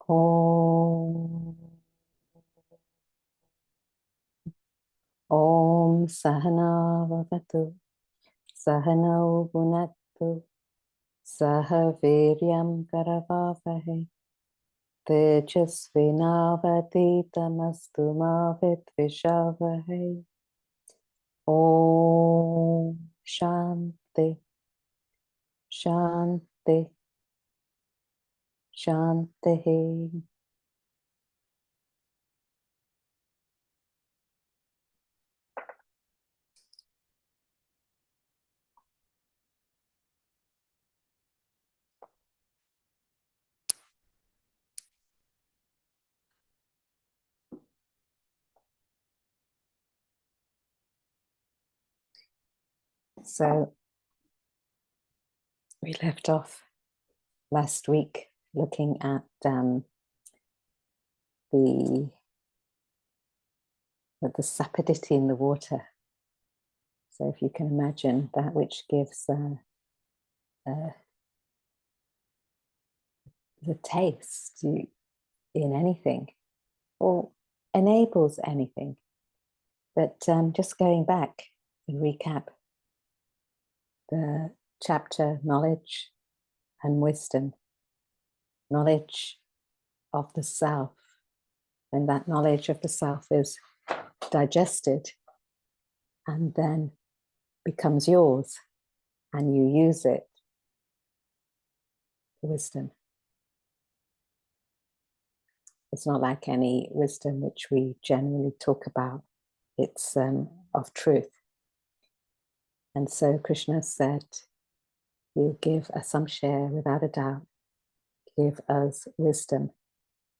Om Om Sahana Vavatu Sahano Bhunaktu Saha Viryam Karavavahe Tejasvinavaditamastu ma Vidvishavahe. Om Shanti Shanti Shanti. So we left off last week looking at the sapidity in the water. So if you can imagine that which gives the taste in anything or enables anything. But just going back and recap the chapter knowledge and wisdom, knowledge of the self, and that knowledge of the self is digested and then becomes yours and you use it, wisdom. It's not like any wisdom which we generally talk about. It's of truth. And so Krishna said, you give us some share without a doubt, give us wisdom.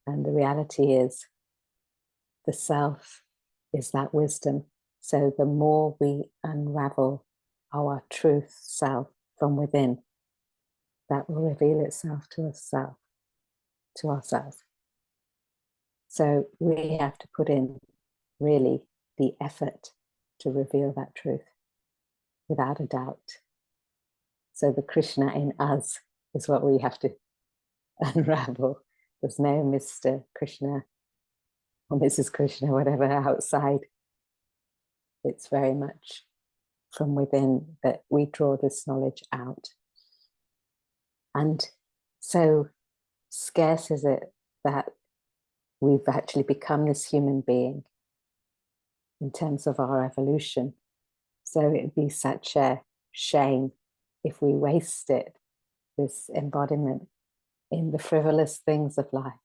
And the reality is the self is that wisdom. So the more we unravel our truth self from within, that will reveal itself to ourselves. So we have to put in really the effort to reveal that truth without a doubt. So the Krishna in us is what we have to unravel. There's no Mr. Krishna or Mrs. Krishna, whatever, outside. It's very much from within that we draw this knowledge out. And so scarce is it that we've actually become this human being in terms of our evolution. So it'd be such a shame if we waste it, this embodiment, in the frivolous things of life,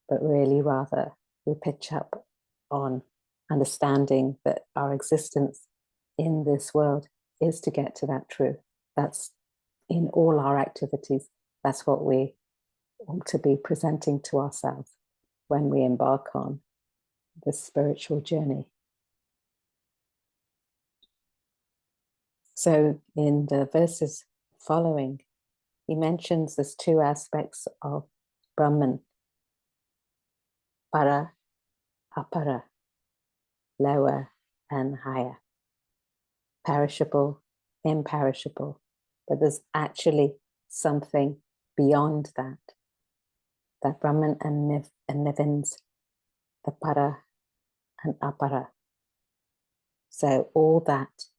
but really rather we pitch up on understanding that our existence in this world is to get to that truth. That's in all our activities. That's what we want to be presenting to ourselves when we embark on this spiritual journey. So in the verses following, he mentions there's two aspects of Brahman: para, apara, lower and higher, perishable, imperishable. But there's actually something beyond that Brahman and Nivins, the para and apara. So all that,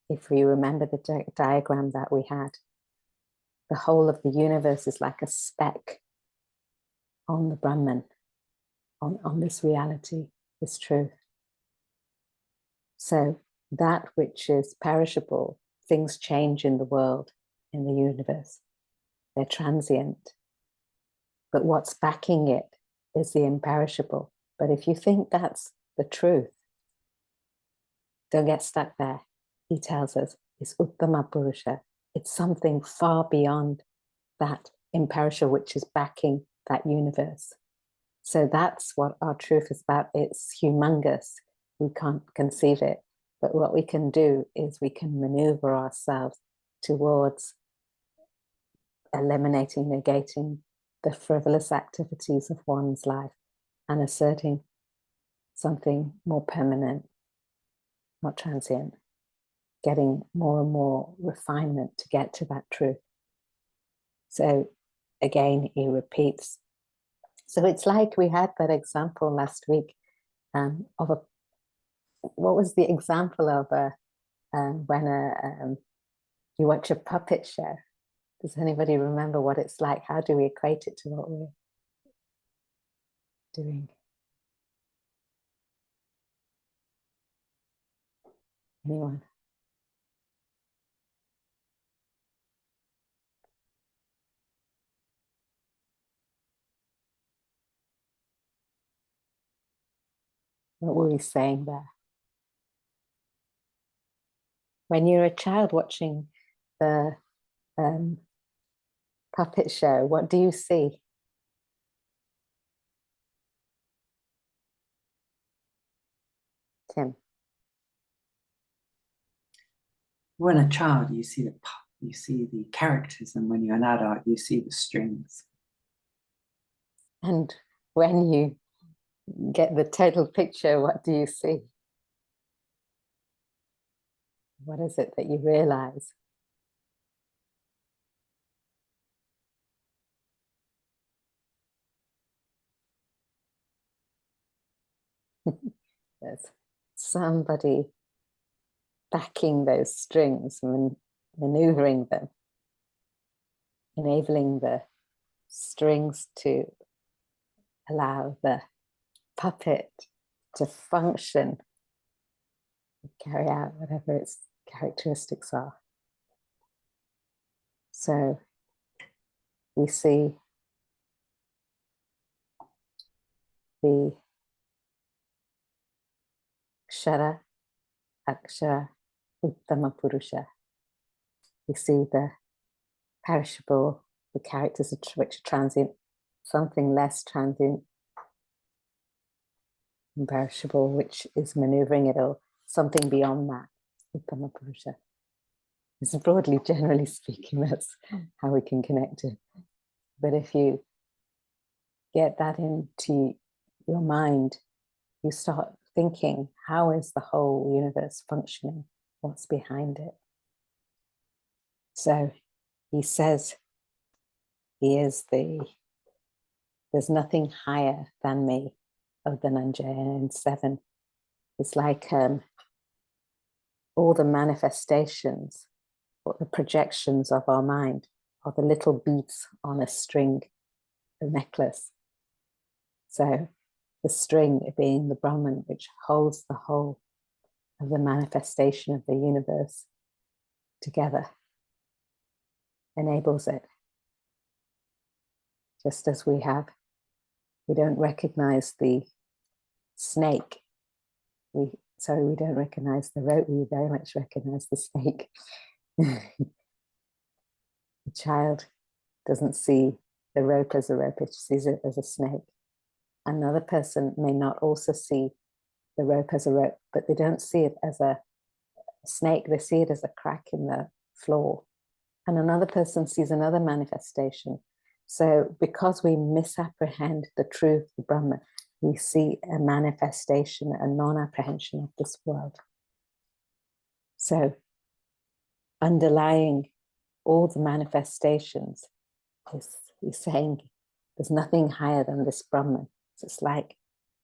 if we remember the diagram that we had, the whole of the universe is like a speck on the Brahman, on this reality, this truth. So that which is perishable, things change in the world, in the universe. They're transient. But what's backing it is the imperishable. But if you think that's the truth, don't get stuck there. He tells us it's Uttama Purusha. It's something far beyond that imperishable which is backing that universe. So that's what our truth is about. It's humongous. We can't conceive it. But what we can do is we can maneuver ourselves towards eliminating, negating the frivolous activities of one's life and asserting something more permanent, not transient, getting more and more refinement to get to that truth. So again, he repeats So it's like we had that example last week of what was the example of when you watch a puppet show? Does anybody remember what it's like? How do we equate it to what we're doing? Anyone? What were we saying there? When you're a child watching the puppet show, what do you see? Tim? When a child, you see the characters, and when you're an adult, you see the strings. And when you get the total picture, what do you see? What is it that you realize? There's somebody backing those strings and maneuvering them, enabling the strings to allow the puppet to function, carry out whatever its characteristics are. So we see the Kshara, Akshara, Uttama Purusha. We see the perishable, the characters which are transient, something less transient, imperishable, which is maneuvering it all, something beyond that, Uttama Purusha. It's broadly, generally speaking, that's how we can connect it. But if you get that into your mind, you start thinking, how is the whole universe functioning? What's behind it? So he says, there's nothing higher than me, of the Dhananjaya in 7. It's like all the manifestations, or the projections of our mind are the little beads on a string, a necklace. So the string being the Brahman, which holds the whole of the manifestation of the universe together, enables it. Just as we don't recognize the snake, we don't recognize the rope, we very much recognize the snake. The child doesn't see the rope as a rope, it sees it as a snake. Another person may not also see the rope as a rope, but they don't see it as a snake, they see it as a crack in the floor. And another person sees another manifestation. So because we misapprehend the truth, the Brahman, we see a manifestation, a non-apprehension of this world. So underlying all the manifestations is he's saying there's nothing higher than this Brahman. So it's like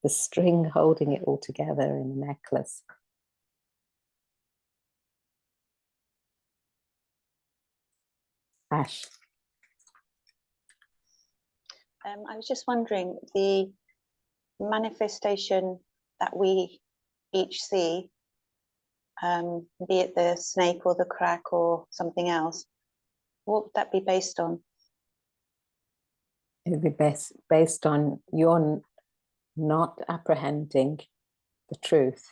the string holding it all together in a necklace. Ash. I was just wondering, the manifestation that we each see, be it the snake or the crack or something else, what would that be based on? It would be based on your not apprehending the truth.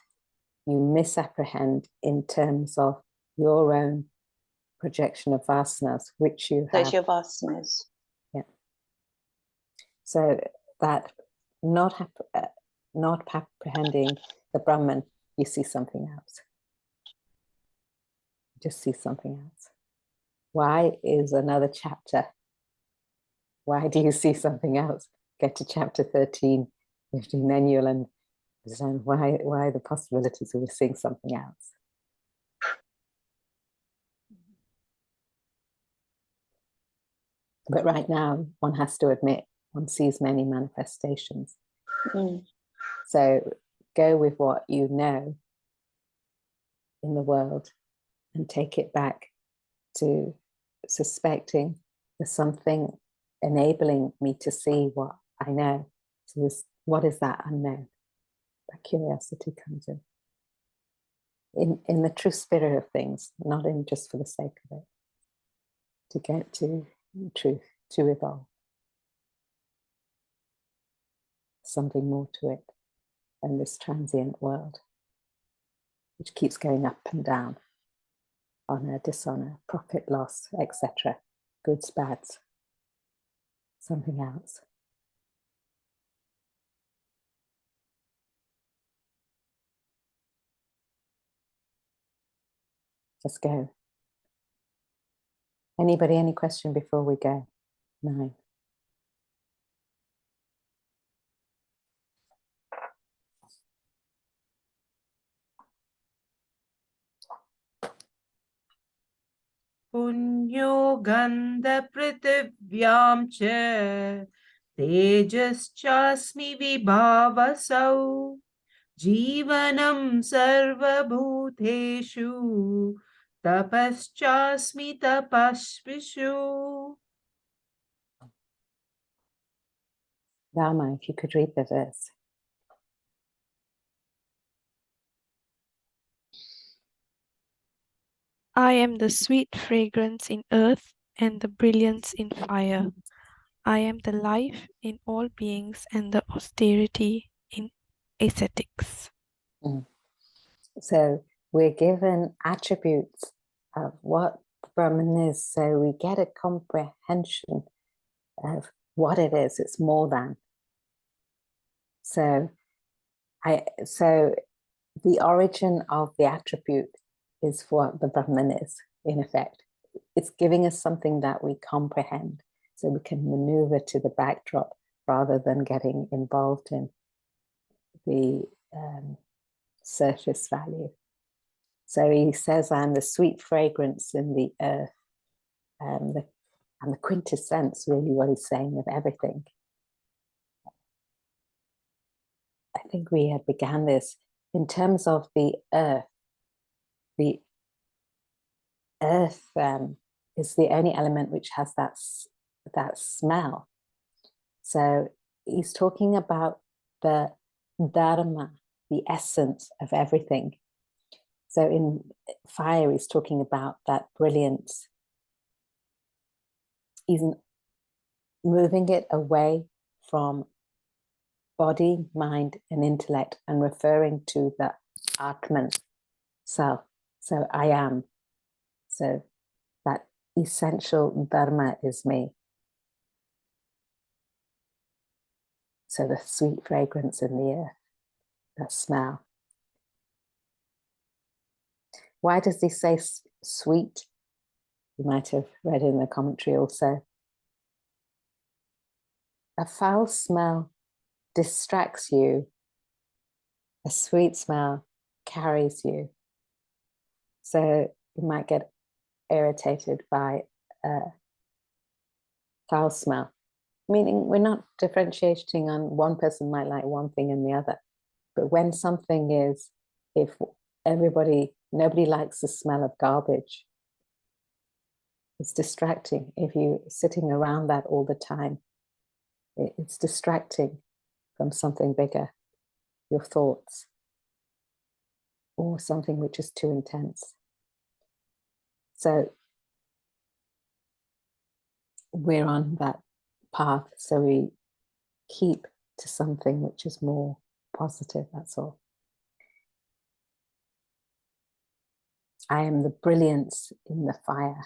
You misapprehend in terms of your own projection of vasanas, which you have. Those your vasanas. Yeah. So that not apprehending the Brahman, you see something else. You just see something else. Why is another chapter? Why do you see something else? Get to chapter 13, 15, then you'll understand why the possibilities of seeing something else. But right now, one has to admit one sees many manifestations. Mm. So go with what you know in the world and take it back to suspecting there's something enabling me to see what I know. So what is that unknown? That curiosity comes in the true spirit of things, not in just for the sake of it, to get to truth, to evolve. Something more to it than this transient world, which keeps going up and down, honor, dishonor, profit, loss, etc., goods, bads, something else. Just go. Anybody, any question before we go? 9. Punyo gandha prithvyam cha tejaschasmi vibhavasau jivanam sarvabhuteshu tapaschasmi tapasvishu. Rama, if you could read the verse. I am the sweet fragrance in earth and the brilliance in fire. I am the life in all beings and the austerity in ascetics. So we're given attributes of what Brahman is, so we get a comprehension of what it is. It's more than. So the origin of the attribute is what the Brahman is, in effect. It's giving us something that we comprehend, so we can maneuver to the backdrop rather than getting involved in the surface value. So he says, I'm the sweet fragrance in the earth, and the quintessence, really, what he's saying of everything. I think we had began this in terms of the earth. The earth is the only element which has that smell. So he's talking about the dharma, the essence of everything. So in fire, he's talking about that brilliance. He's moving it away from body, mind, and intellect and referring to the Atman, self. So I am. So that essential dharma is me. So the sweet fragrance in the earth, that smell. Why does he say sweet? You might have read in the commentary also. A foul smell distracts you. A sweet smell carries you. So you might get irritated by a foul smell. Meaning we're not differentiating on one person might like one thing and the other. But when something is, if nobody likes the smell of garbage, it's distracting. If you're sitting around that all the time, it's distracting from something bigger, your thoughts, or something which is too intense. So we're on that path, so we keep to something which is more positive, that's all. I am the brilliance in the fire.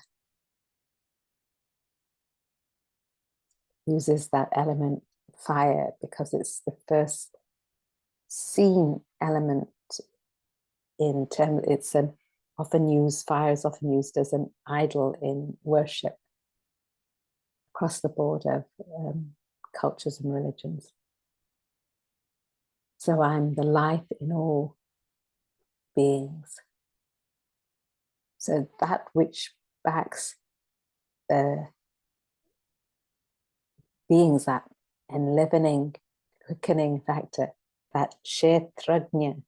Uses that element fire because it's the first seen element in terms, it's fire is often used as an idol in worship across the board of cultures and religions. So I'm the life in all beings. So that which backs the beings that enlivening, quickening factor, that kshetrajna,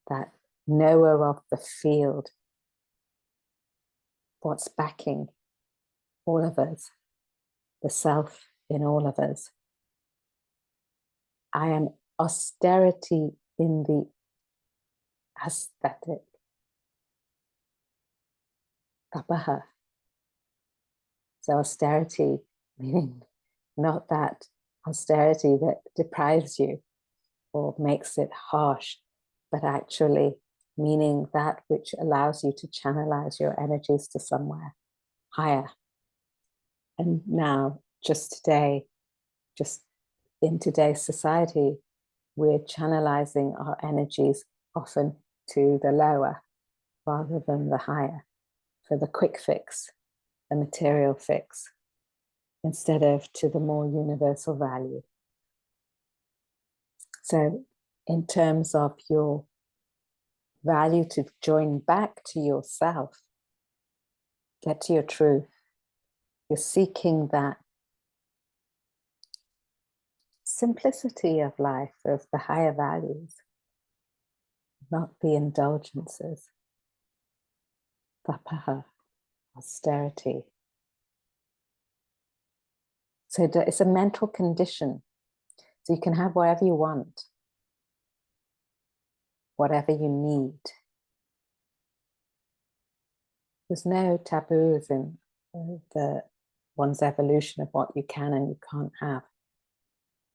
that knower of the field, what's backing all of us, the self in all of us. I am austerity in the aesthetic. Tapaha. So austerity, meaning not that austerity that deprives you or makes it harsh, but actually meaning that which allows you to channelize your energies to somewhere higher. And now, just today, just in today's society, we're channelizing our energies often to the lower rather than the higher, for the quick fix, the material fix, instead of to the more universal value. So in terms of your value to join back to yourself, get to your truth, you're seeking that simplicity of life, of the higher values, not the indulgences. Tapaha, austerity. So it's a mental condition. So you can have whatever you want, whatever you need. There's no taboos in one's evolution of what you can and you can't have.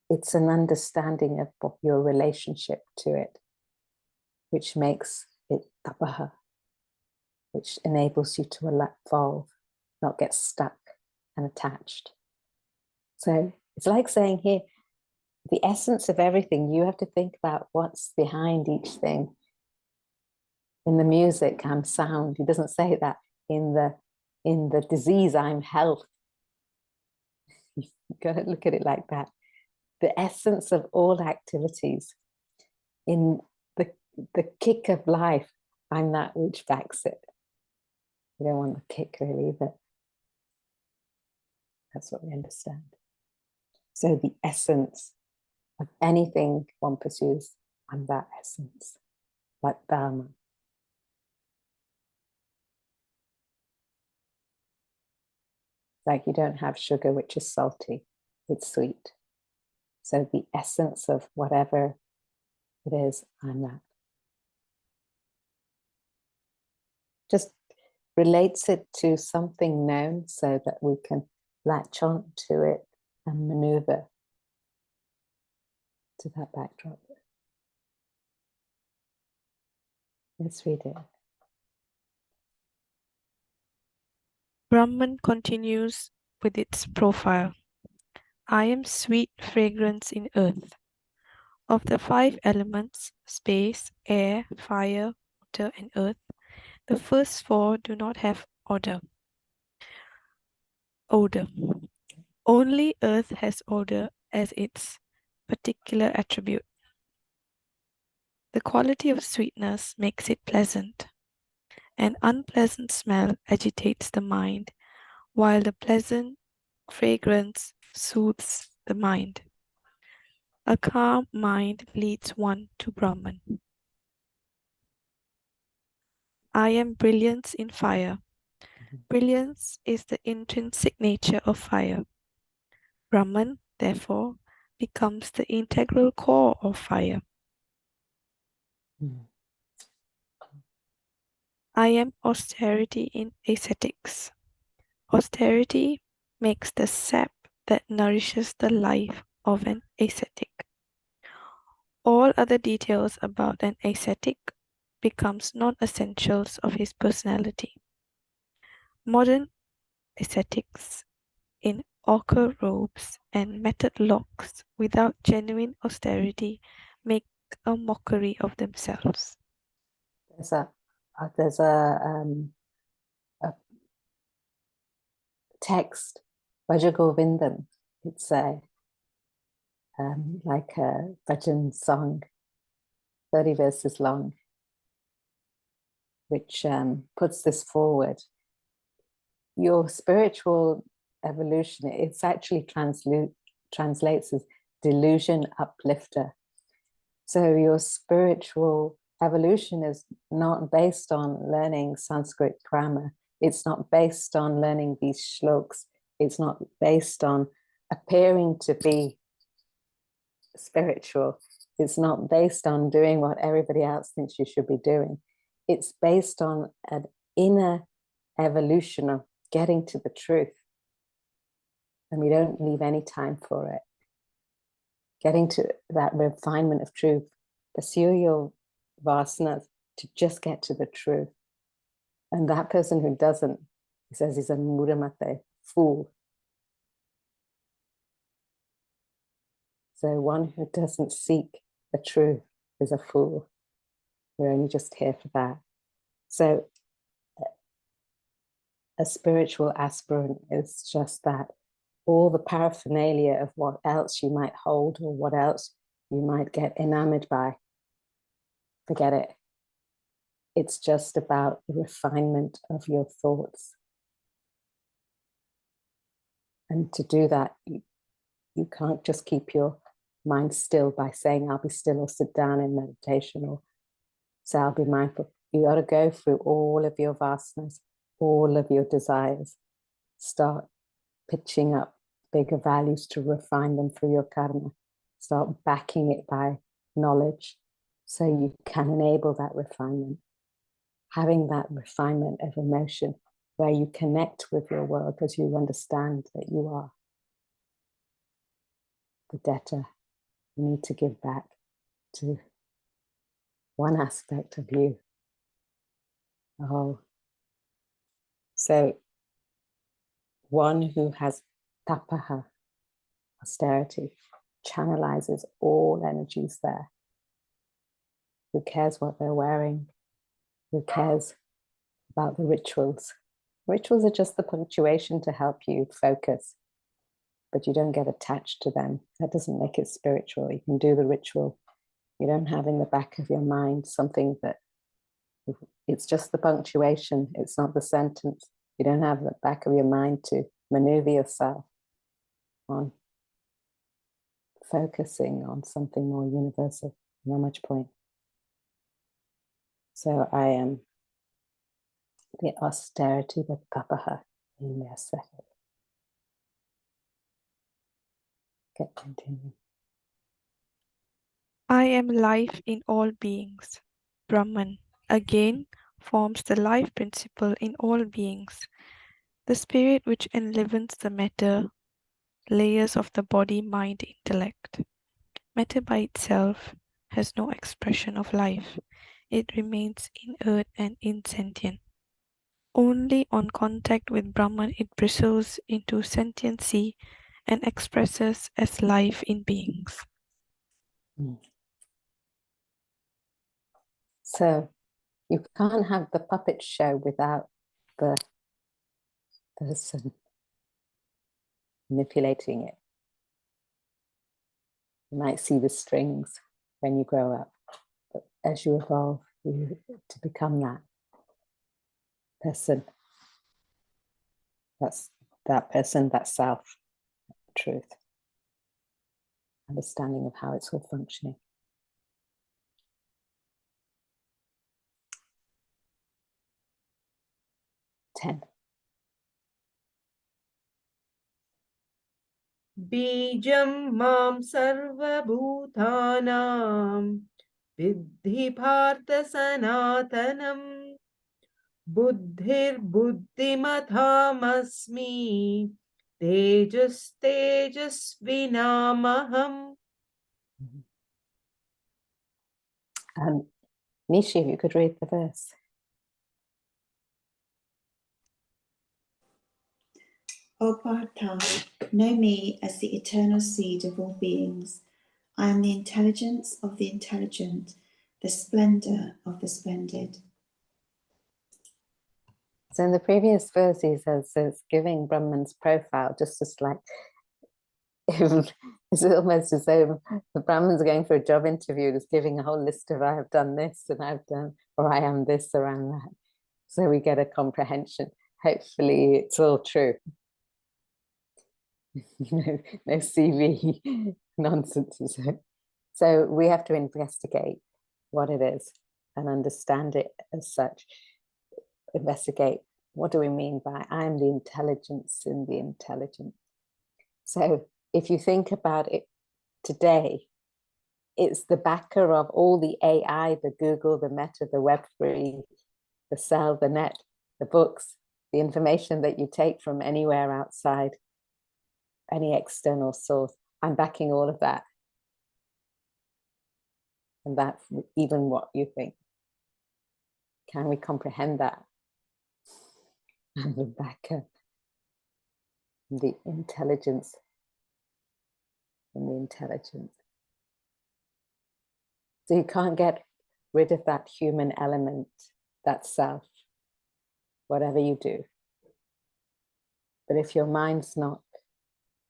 It's an understanding of your relationship to it, which makes it tapaha, which enables you to evolve, not get stuck and attached. So it's like saying here, the essence of everything, you have to think about what's behind each thing. In the music, I'm sound. He doesn't say that. In the disease, I'm health. You've got to look at it like that. The essence of all activities. In the kick of life, I'm that which backs it. You don't want the kick really, but that's what we understand. So the essence of anything one pursues, I'm that essence, like Dharma. Like you don't have sugar, which is salty, it's sweet. So the essence of whatever it is, I'm that. Just relates it to something known so that we can latch on to it and maneuver to that backdrop. Let's read it. Brahman continues with its profile. I am sweet fragrance in earth. Of the 5 elements, space, air, fire, water, and earth, the first 4 do not have odor. Only earth has odor as its particular attribute. The quality of sweetness makes it pleasant. An unpleasant smell agitates the mind, while the pleasant fragrance soothes the mind. A calm mind leads one to Brahman. I am brilliance in fire. Brilliance is the intrinsic nature of fire. Brahman, therefore, becomes the integral core of fire. I am austerity in ascetics. Austerity makes the sap that nourishes the life of an ascetic. All other details about an ascetic becomes non-essentials of his personality. Modern ascetics in ochre robes and metaled locks without genuine austerity make a mockery of themselves. There's a text, Vajagovindam. It's like a bhajan song, 30 verses long, which puts this forward. Your spiritual evolution, it's actually translates as delusion uplifter. So your spiritual evolution is not based on learning Sanskrit grammar. It's not based on learning these shlokas. It's not based on appearing to be spiritual. It's not based on doing what everybody else thinks you should be doing. It's based on an inner evolution of getting to the truth. And we don't leave any time for it. Getting to that refinement of truth. Pursue your vasanas to just get to the truth. And that person who doesn't, he says he's a muramate, fool. So one who doesn't seek the truth is a fool. We're only just here for that. So a spiritual aspirant is just that. All the paraphernalia of what else you might hold or what else you might get enamored by, forget it. It's just about the refinement of your thoughts. And to do that, you can't just keep your mind still by saying, I'll be still, or sit down in meditation, or say, I'll be mindful. You got to go through all of your vasanas, all of your desires. Start pitching up bigger values to refine them through your karma. Start backing it by knowledge so you can enable that refinement. Having that refinement of emotion where you connect with your world because you understand that you are the debtor. You need to give back to one aspect of you. Oh, so one who has tapaha, austerity, channelizes all energies there. Who cares what they're wearing? Who cares about the rituals? Rituals are just the punctuation to help you focus, but you don't get attached to them. That doesn't make it spiritual. You can do the ritual. You don't have in the back of your mind something that, it's just the punctuation. It's not the sentence. You don't have the back of your mind to maneuver yourself on focusing on something more universal. Not much point. So I am the austerity, the tapaha in their second. Get continuing. I am life in all beings. Brahman, again, forms the life principle in all beings, the spirit which enlivens the matter, layers of the body, mind, intellect. Matter by itself has no expression of life. It remains inert and insentient. Only on contact with Brahman it bristles into sentiency and expresses as life in beings. So you can't have the puppet show without the person manipulating it. You might see the strings when you grow up, but as you evolve, you to become that person. That's that person, that self, truth, understanding of how it's all functioning. Ten. Bijam mam sarvabhutanam viddhi partha sanatanam buddhir buddhimathamasmi tejas tejasvinamaham. Nishi, if you could read the verse. O Partha, know me as the eternal seed of all beings. I am the intelligence of the intelligent, the splendor of the splendid. So in the previous verse, he says it's giving Brahman's profile, just as like, it's almost as though the Brahmins are going for a job interview, just giving a whole list of I have done this and I've done, or I am this or I'm that. So we get a comprehension. Hopefully it's all true. no CV nonsense. So we have to investigate what it is and understand it as such. Investigate, what do we mean by I am the intelligence in the intelligent? So if you think about it today, it's the backer of all the AI, the Google, the Meta, the Web3, the cell, the net, the books, the information that you take from anywhere outside, any external source. I'm backing all of that. And that's even what you think. Can we comprehend that? I'm the backer, the intelligence and the intelligence. So you can't get rid of that human element, that self, whatever you do. But if your mind's not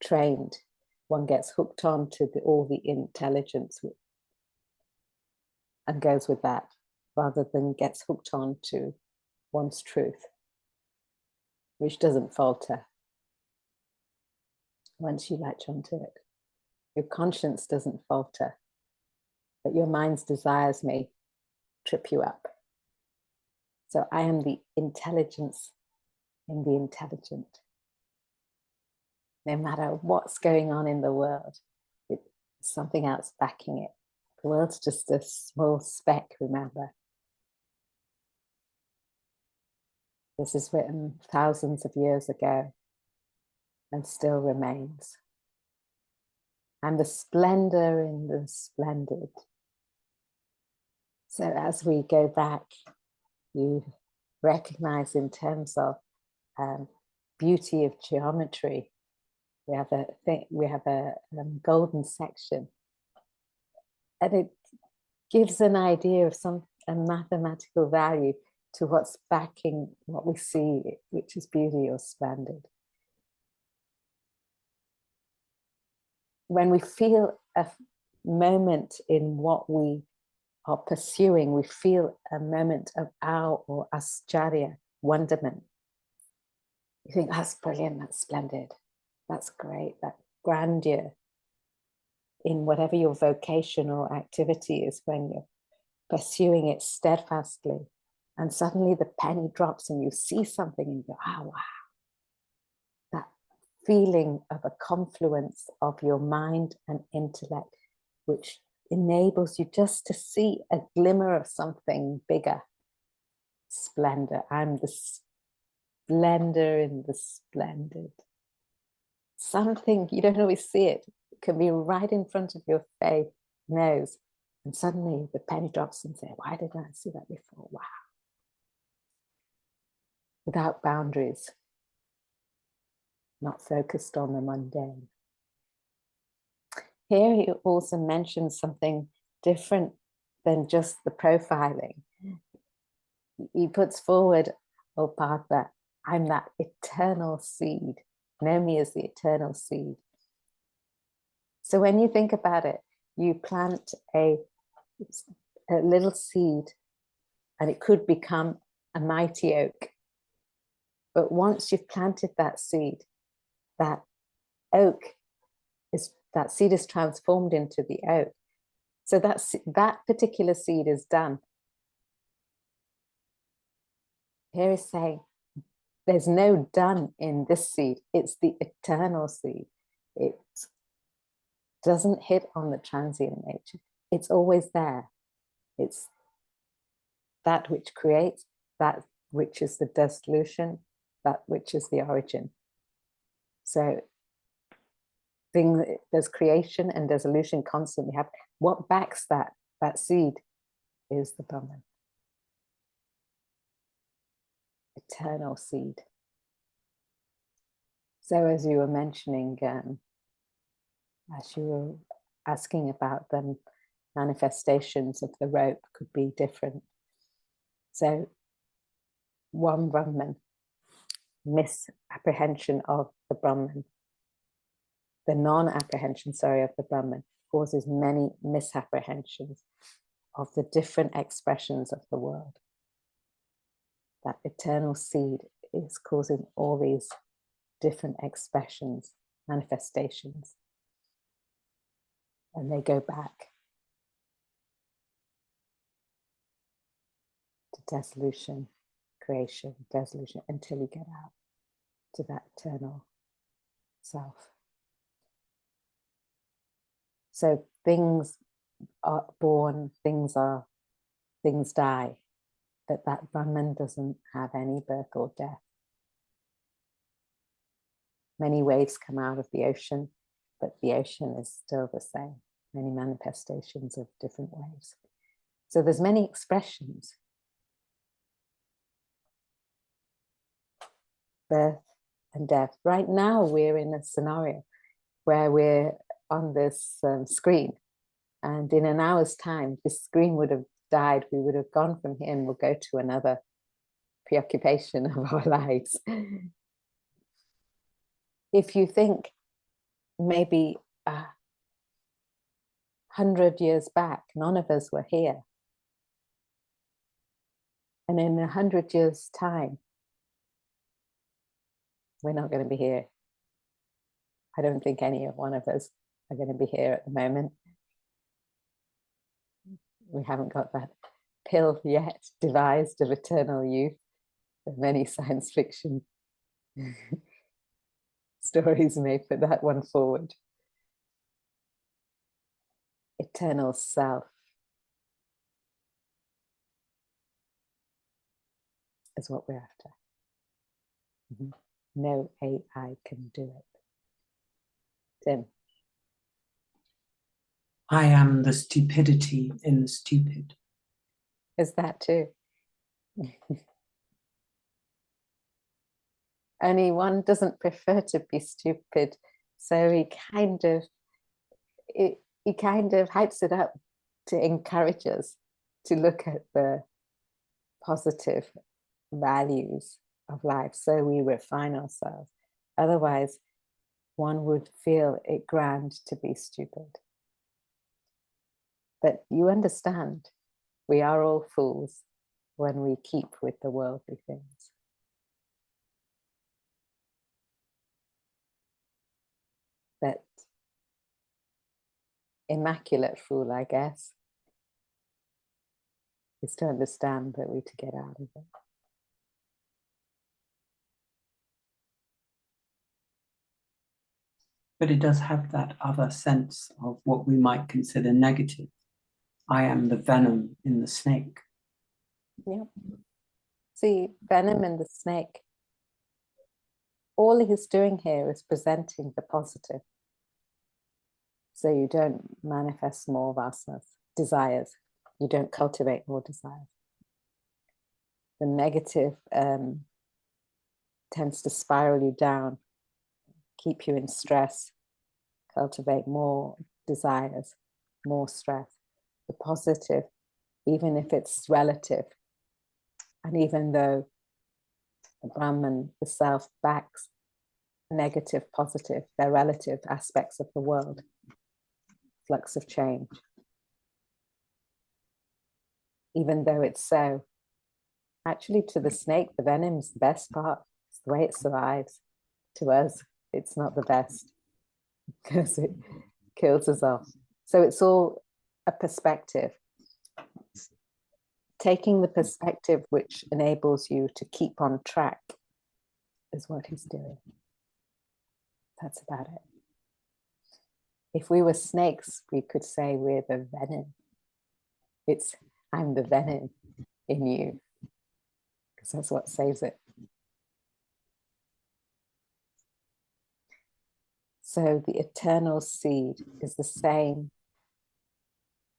trained, one gets hooked on to all the intelligence and goes with that, rather than gets hooked on to one's truth, which doesn't falter once you latch onto it. Your conscience doesn't falter, but your mind's desires may trip you up. So I am the intelligence in the intelligent. No matter what's going on in the world, it's something else backing it. The world's just a small speck, remember. This is written thousands of years ago and still remains. And the splendor in the splendid. So as we go back, you recognize in terms of beauty of geometry, we have a golden section, and it gives an idea of a mathematical value to what's backing what we see, which is beauty or splendid. When we feel a moment in what we are pursuing, we feel a moment of awe or ascharya, wonderment. You think, that's brilliant, that's splendid, that's great, that grandeur in whatever your vocation or activity is, when you're pursuing it steadfastly, and suddenly the penny drops and you see something and you go, oh, wow. That feeling of a confluence of your mind and intellect, which enables you just to see a glimmer of something bigger. Splendor. I'm the splendor in the splendid. Something, you don't always see it. It can be right in front of your face, nose, and suddenly the penny drops and say, why didn't I see that before? Wow. Without boundaries, not focused on the mundane. Here he also mentions something different than just the profiling. He puts forward, oh Partha, I'm that eternal seed. Know me as the eternal seed. So when you think about it, you plant a little seed and it could become a mighty oak. But once you've planted that seed, that seed is transformed into the oak. So that particular seed is done. Here is saying, there's no done in this seed. It's the eternal seed. It doesn't hit on the transient nature. It's always there. It's that which creates, that which is the dissolution, that which is the origin. So there's creation and dissolution constantly happening. What backs that seed is the Brahman. Eternal seed. So as you were mentioning, as you were asking about them, manifestations of the rope could be different. So one Brahman, misapprehension of the Brahman, the non-apprehension, of the Brahman causes many misapprehensions of the different expressions of the world. That eternal seed is causing all these different expressions manifestations. And they go back to dissolution, creation, dissolution, until you get out to that eternal self. So things are born, things die, but that Brahman doesn't have any birth or death. Many waves come out of the ocean, but the ocean is still the same. Many manifestations of different waves. So there's many expressions. Birth and death. Right now we're in a scenario where we're on this screen, and in an hour's time this screen would have died. We would have gone from here and we'll go to another preoccupation of our lives. If you think maybe 100 years back, none of us were here, and in 100 years' time we're not going to be here. I don't think any one of us are going to be here at the moment. We haven't got that pill yet devised of eternal youth. There are many science fiction stories may put that one forward. Eternal self is what we're after. No AI can do it. Tim. I am the stupidity in the stupid. Is that too? Only one doesn't prefer to be stupid, so he kind of hypes it up to encourage us to look at the positive values of life, so we refine ourselves. Otherwise, one would feel it grand to be stupid. But you understand, we are all fools when we keep with the worldly things. But immaculate fool, I guess, is to understand that we're to get out of it. But it does have that other sense of what we might consider negative. I am the venom in the snake. Yeah. See, venom in the snake, all he's doing here is presenting the positive. So you don't manifest more vasanas, desires. You don't cultivate more desires. The negative tends to spiral you down, keep you in stress, cultivate more desires, more stress. The positive, even if it's relative, and even though the Brahman, the self, backs negative, positive, they're relative aspects of the world, flux of change. Even though it's so, actually to the snake, the venom's the best part. It's the way it survives. To us, it's not the best because it kills us off. So it's all a perspective. Taking the perspective which enables you to keep on track is what he's doing. That's about it. If we were snakes, we could say we're the venom. I'm the venom in you, because that's what saves it. So the eternal seed is the same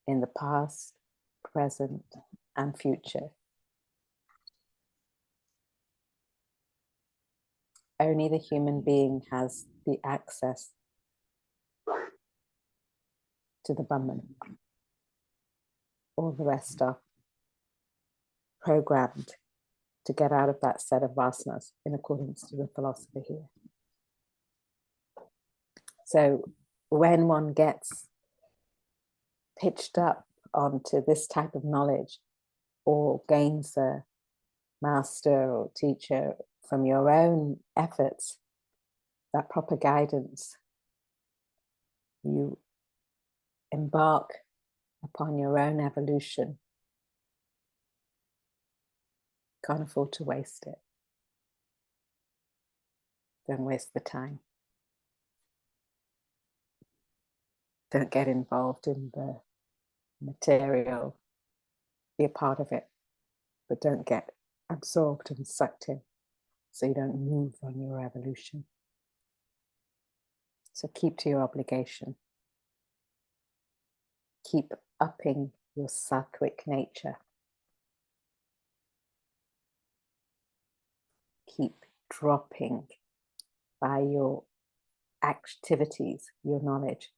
in the past, present, and future. Only the human being has the access to the Brahman. All the rest are programmed to get out of that set of vasanas in accordance to the philosophy here. So when one gets pitched up onto this type of knowledge or gains a master or teacher from your own efforts, that proper guidance, you embark upon your own evolution. Can't afford to waste it. Don't waste the time. Don't get involved in the material. Be a part of it, but don't get absorbed and sucked in, so you don't move on your evolution. So keep to your obligation. Keep upping your sattvic nature. Keep dropping by your activities, your knowledge,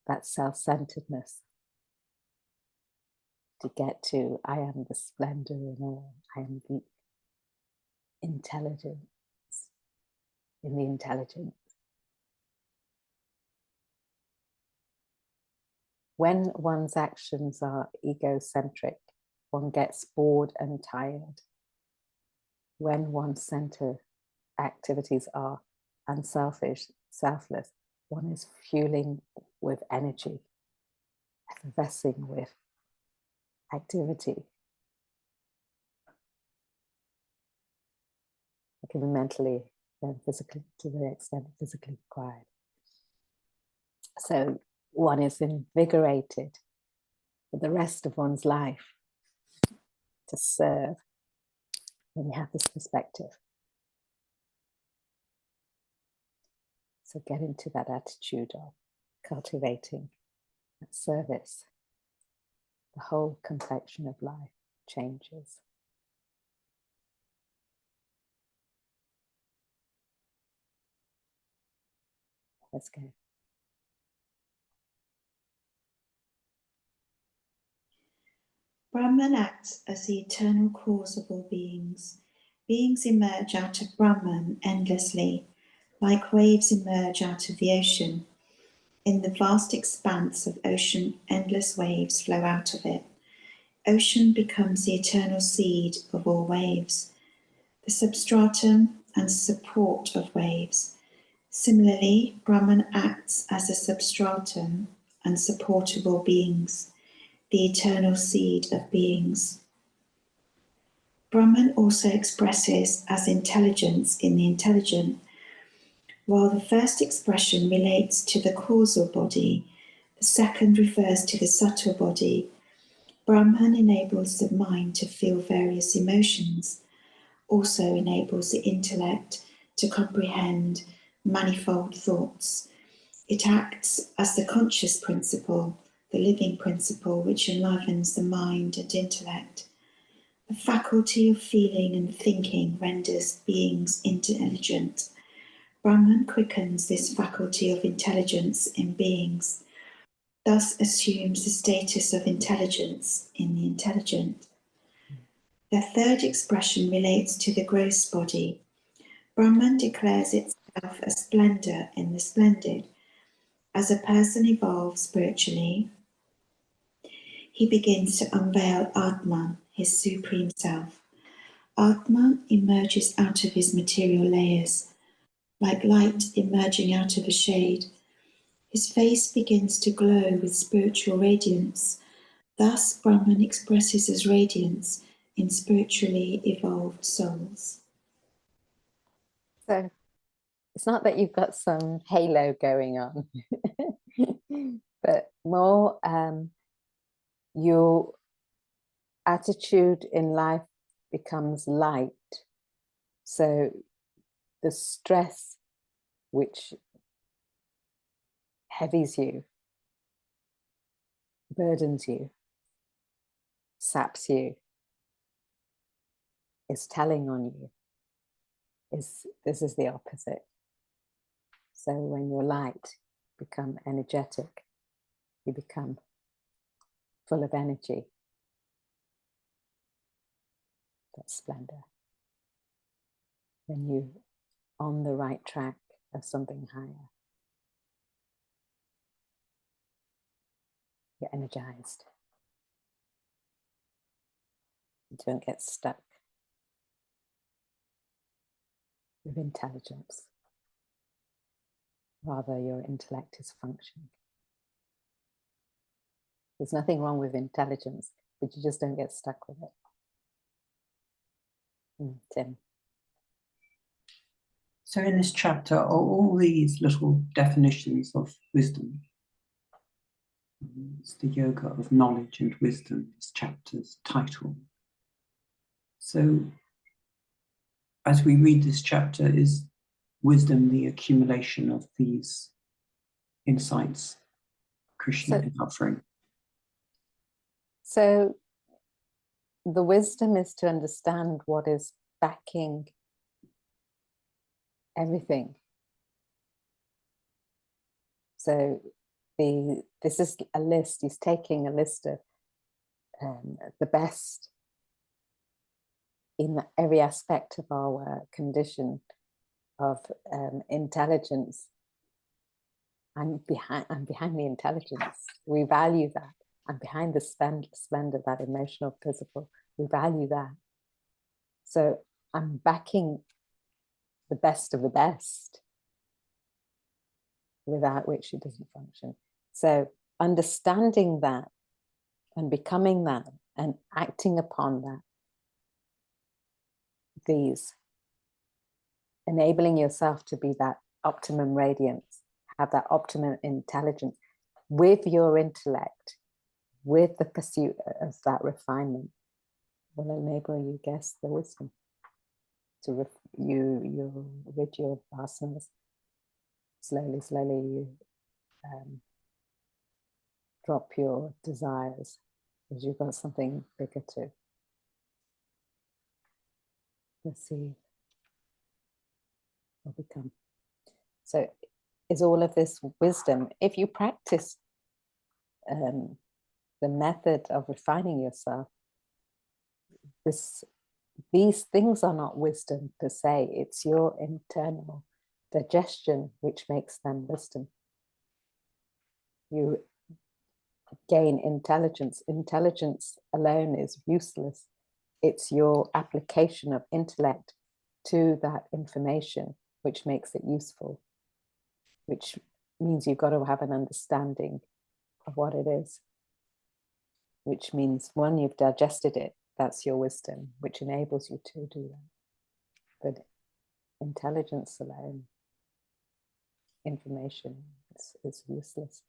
that self-centeredness, to get to I am the splendor in all. I am the intelligence in the intelligent. When one's actions are egocentric, one gets bored and tired. When one's center activities are unselfish, selfless, one is fueling with energy, effervescing with activity. It can be mentally and physically, to the extent physically required. So one is invigorated for the rest of one's life to serve when you have this perspective. So get into that attitude of cultivating that service. The whole complexion of life changes. Let's go. Brahman acts as the eternal cause of all beings. Beings emerge out of Brahman endlessly, like waves emerge out of the ocean. In the vast expanse of ocean, endless waves flow out of it. Ocean becomes the eternal seed of all waves, the substratum and support of waves. Similarly, Brahman acts as a substratum and support of all beings, the eternal seed of beings. Brahman also expresses as intelligence in the intelligent. While the first expression relates to the causal body, the second refers to the subtle body. Brahman enables the mind to feel various emotions, also enables the intellect to comprehend manifold thoughts. It acts as the conscious principle, the living principle which enlivens the mind and intellect. The faculty of feeling and thinking renders beings intelligent. Brahman quickens this faculty of intelligence in beings, thus assumes the status of intelligence in the intelligent. The third expression relates to the gross body. Brahman declares itself a splendor in the splendid. As a person evolves spiritually, he begins to unveil Atman, his supreme self. Atman emerges out of his material layers, like light emerging out of a shade. His face begins to glow with spiritual radiance. Thus, Brahman expresses as radiance in spiritually evolved souls. So it's not that you've got some halo going on, but more your attitude in life becomes light. So the stress which heavies you, burdens you, saps you, is telling on you. This is the opposite. So when you're light, you become energetic, you become full of energy. That's splendor. Then you're on the right track of something higher. You're energized. You don't get stuck with intelligence. rather your intellect is functioning. There's nothing wrong with intelligence, but you just don't get stuck with it. Tim. So in this chapter are all these little definitions of wisdom. It's the yoga of knowledge and wisdom, this chapter's title. So as we read this chapter, is wisdom the accumulation of these insights Krishna is offering? So the wisdom is to understand what is backing everything. So this is a list. He's taking a list of the best in every aspect of our condition of intelligence. I'm behind the intelligence. We value that. I'm behind the splendor, that emotional, physical. We value that. So I'm backing the best of the best, without which it doesn't function. So understanding that and becoming that and acting upon that, these, enabling yourself to be that optimum radiance, have that optimum intelligence with your intellect, with the pursuit of that refinement, will enable you, guess, the wisdom to you rid your vasanas. Slowly you drop your desires, because you've got something bigger to receive or become. So is all of this wisdom. If you practice the method of refining yourself, these things are not wisdom per se. It's your internal digestion which makes them wisdom. You gain intelligence. Intelligence alone is useless. It's your application of intellect to that information which makes it useful, which means you've got to have an understanding of what it is, which means when you've digested it, that's your wisdom, which enables you to do that. But intelligence alone, information, is useless.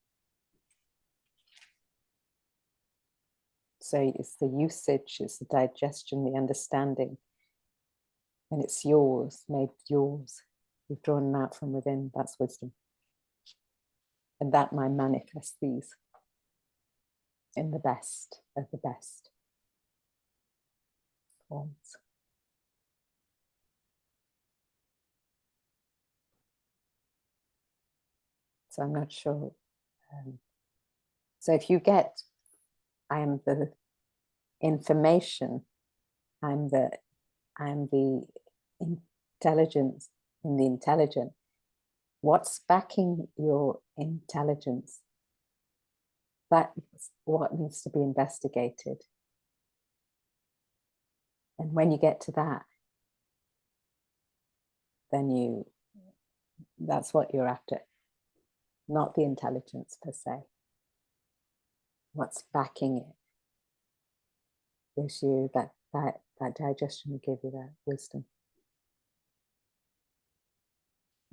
So it's the usage, it's the digestion, the understanding, and it's yours, made yours. You've drawn them out from within, that's wisdom. And that might manifest these in the best of the best forms. So I'm not sure. So if you get, I am the information, I'm the intelligence in the intelligent. What's backing your intelligence? That's what needs to be investigated. And when you get to that, then that's what you're after, not the intelligence per se. What's backing it gives you that digestion, will give you that wisdom.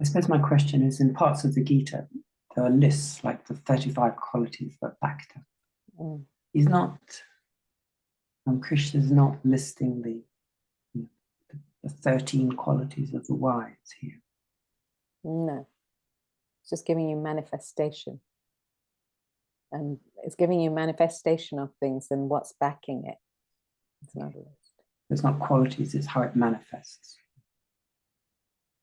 I suppose my question is, in parts of the Gita, there are lists like the 35 qualities of Bhakta. He's not, Krishna's not listing the 13 qualities of the wise here. No, it's just giving you manifestation. And it's giving you manifestation of things, and what's backing it. It's not a list. It's not qualities, it's how it manifests.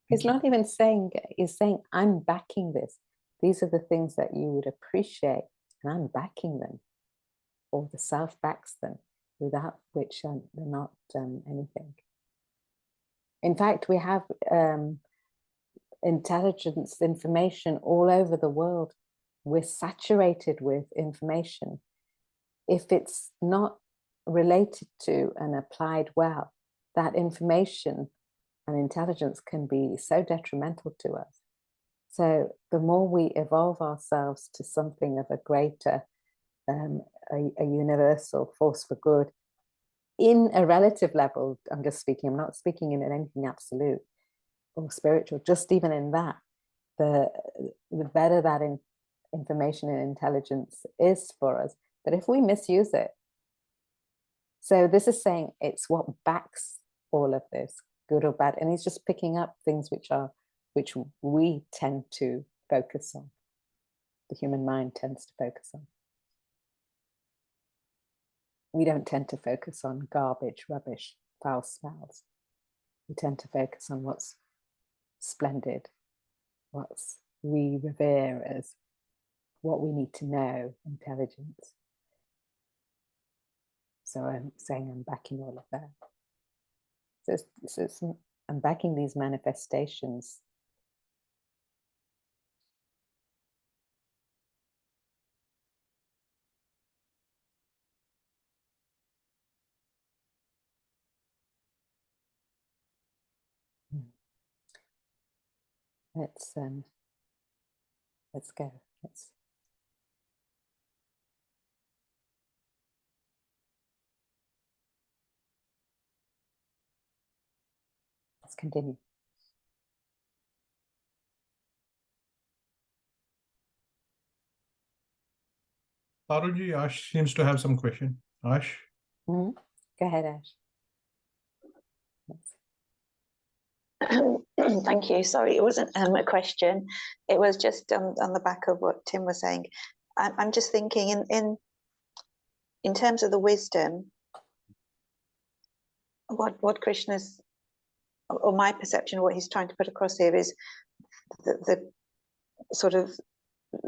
It's not even saying, it's saying, I'm backing this. These are the things that you would appreciate, and I'm backing them. Or the self backs them, without which they're not anything. In fact, we have intelligence, information all over the world. We're saturated with information. If it's not related to and applied well, that information and intelligence can be so detrimental to us. So the more we evolve ourselves to something of a greater, a universal force for good, in a relative level, I'm just speaking, I'm not speaking in anything absolute or spiritual, just even in that, the better that information and intelligence is for us. But if we misuse it, so this is saying it's what backs all of this, good or bad, and he's just picking up things which we tend to focus on. The human mind tends to focus on. We don't tend to focus on garbage, rubbish, foul smells. We tend to focus on what's splendid, what's we revere as what we need to know, intelligence. So I'm saying I'm backing all of that. So I'm backing these manifestations. Let's go. Let's continue. Paruji, Ash seems to have some question. Ash? Go ahead, Ash. Thank you. Sorry, it wasn't a question. It was just on the back of what Tim was saying. I'm just thinking in terms of the wisdom, what Krishna's, or my perception of what he's trying to put across here is the sort of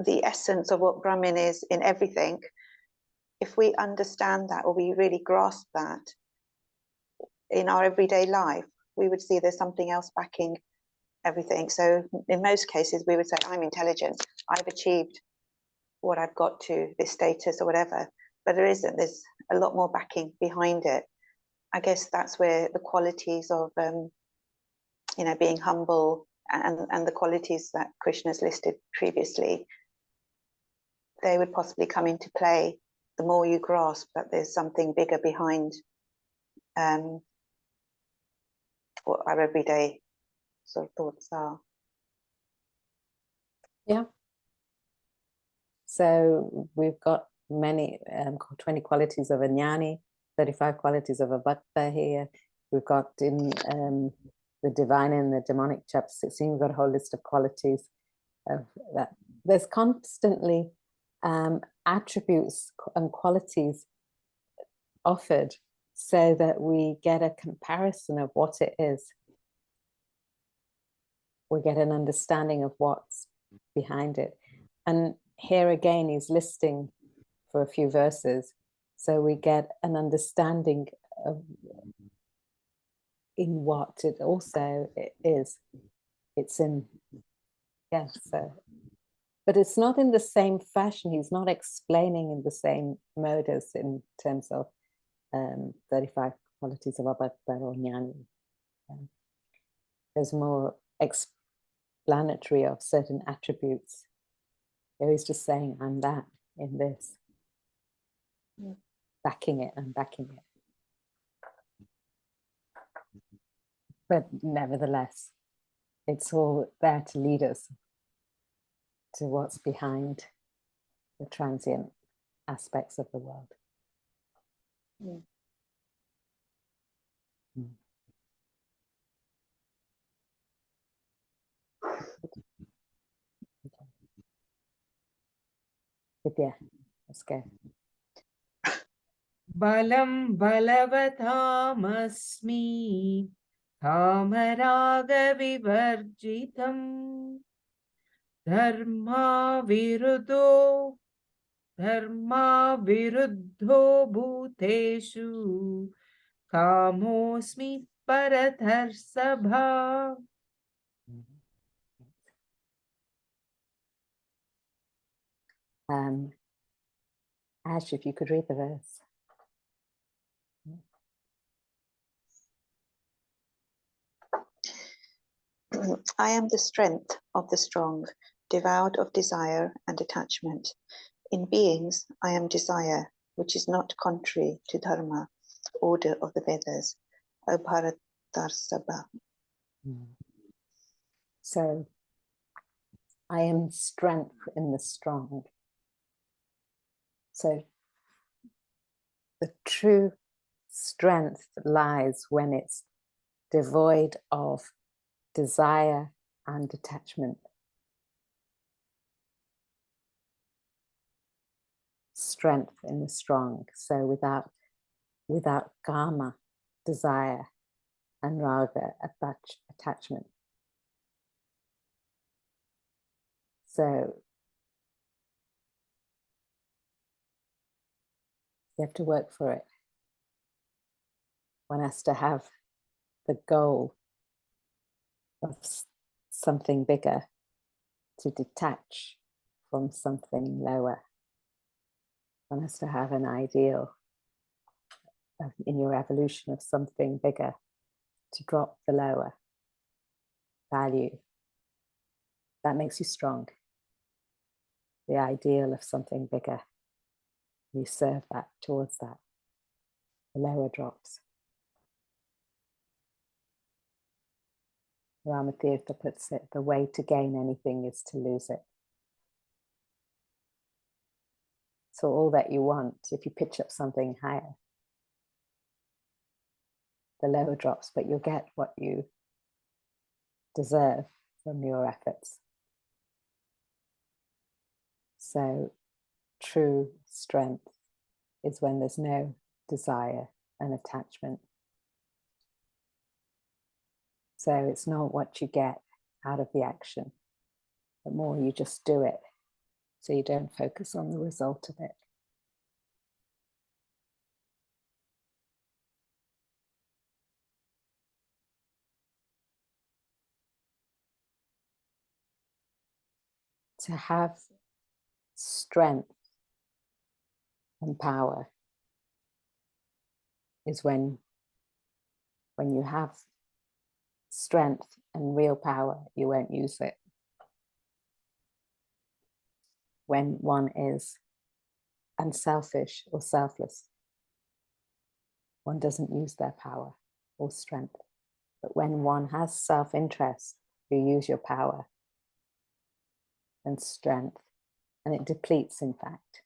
the essence of what Brahman is in everything. If we understand that, or we really grasp that in our everyday life, we would see there's something else backing everything. So in most cases, we would say, I'm intelligent, I've achieved what I've got to, this status or whatever, but there isn't. There's a lot more backing behind it. I guess that's where the qualities of being humble and the qualities that Krishna's listed previously, they would possibly come into play the more you grasp that there's something bigger behind what our everyday sort of thoughts are. Yeah. So we've got many 20 qualities of a jnani, 35 qualities of a bhakta here. We've got in the divine and the demonic chapter 16, we've got a whole list of qualities of that. There's constantly attributes and qualities offered so that we get a comparison of what it is. We get an understanding of what's behind it. And here again, he's listing for a few verses, so we get an understanding of in what it also is. It's in, yes, so, but it's not in the same fashion. He's not explaining in the same mode as in terms of 35 qualities of Abhakta or Jnani. There's more explanatory of certain attributes. There he's just saying, I'm that in this. Backing it and backing it. But nevertheless, it's all there to lead us to what's behind the transient aspects of the world. Vidya, let's go. Balam balavatamasmi Kamaraga vivarjitam Dharma viruddho bhuteshu Kamosmi paratharsabha. Ash, if you could read the verse. I am the strength of the strong, devoured of desire and attachment. In beings, I am desire, which is not contrary to dharma, order of the Vedas. O Bharatarsabha. So I am strength in the strong. So the true strength lies when it's devoid of desire and attachment. Strength in the strong. So without karma, desire, and raga, attachment. So you have to work for it. One has to have the goal of something bigger to detach from something lower. One has to have an ideal in your evolution of something bigger to drop the lower value. That makes you strong. The ideal of something bigger. You serve that towards that. The lower drops. Ramatirtha puts it, the way to gain anything is to lose it. So all that you want, if you pitch up something higher, the lower drops, but you'll get what you deserve from your efforts. So true strength is when there's no desire and attachment. So it's not what you get out of the action, but more you just do it, so you don't focus on the result of it. To have strength and power is when you have strength and real power, you won't use it. When one is unselfish or selfless, one doesn't use their power or strength. But when one has self-interest, you use your power and strength, and it depletes, in fact.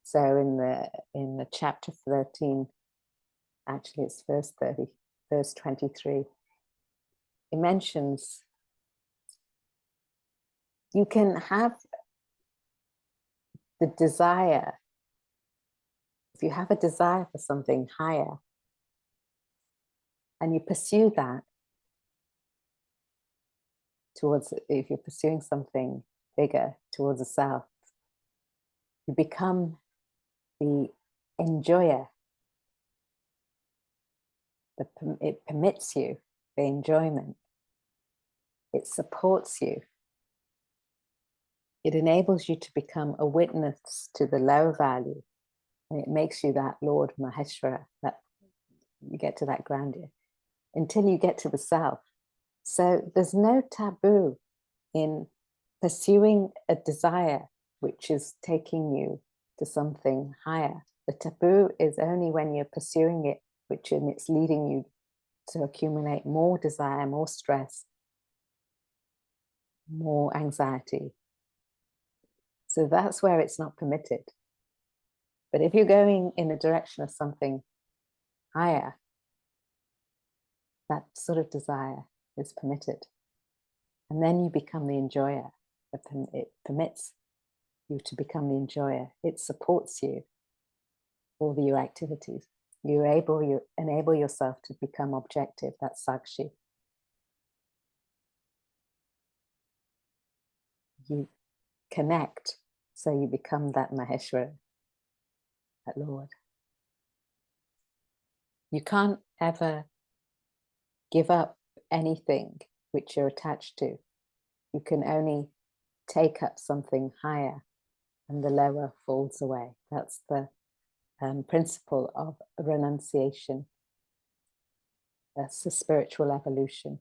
So in the chapter 13, actually it's verse 30, verse 23, it mentions you can have the desire. If you have a desire for something higher and you pursue that towards, if you're pursuing something bigger towards the self, you become the enjoyer. It permits you the enjoyment. It supports you. It enables you to become a witness to the lower value, and it makes you that Lord Maheshwara, that you get to that grandeur until you get to the self. So there's no taboo in pursuing a desire which is taking you to something higher. The taboo is only when you're pursuing it, which it's leading you to accumulate more desire, more stress, more anxiety. So that's where it's not permitted. But if you're going in the direction of something higher, that sort of desire is permitted. And then you become the enjoyer. It permits you to become the enjoyer. It supports you for your activities. You enable yourself to become objective. That's Sakshi. You connect, so you become that Maheshwara, that Lord. You can't ever give up anything which you're attached to. You can only take up something higher and the lower falls away. That's the principle of renunciation. That's the spiritual evolution.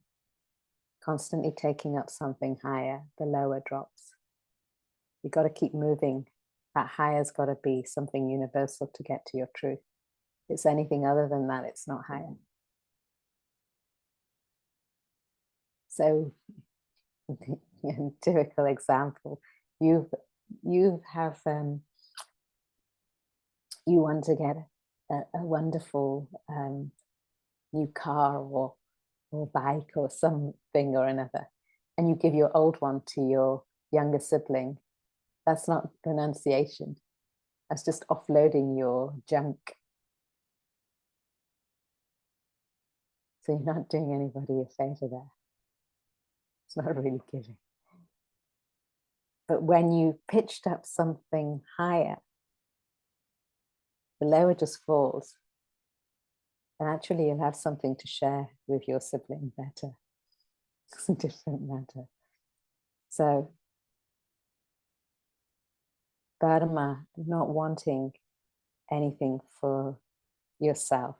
Constantly taking up something higher, the lower drops. You've got to keep moving. That higher's got to be something universal to get to your truth. If it's anything other than that, it's not higher. So, typical example, you want to get a wonderful new car or bike or something or another, and you give your old one to your younger sibling. That's not renunciation. That's just offloading your junk. So you're not doing anybody a favor there. It's not really giving. But when you pitched up something higher, the lower just falls. And actually you'll have something to share with your sibling better. It's a different matter. So dharma, not wanting anything for yourself.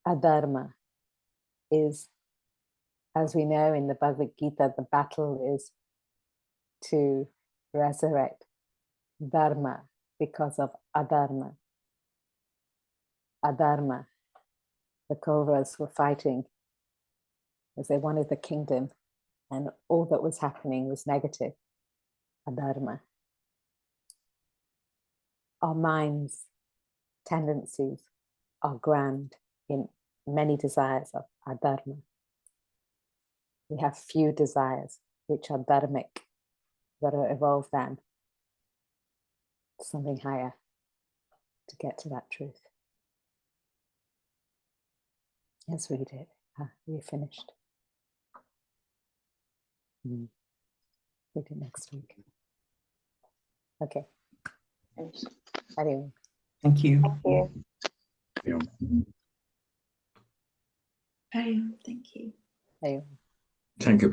Adharma is, as we know in the Bhagavad Gita, the battle is to resurrect dharma because of adharma. Adharma, the Kauravas were fighting because they wanted the kingdom, and all that was happening was negative. Adharma. Our minds, tendencies are grand in many desires of adharma. We have few desires which are dharmic, that are evolved them to something higher to get to that truth. Let's read it. We're finished. Read it next week. Okay. Finished. Anyway. Thank you. Thank you. Thank you. Anyway. Thank you.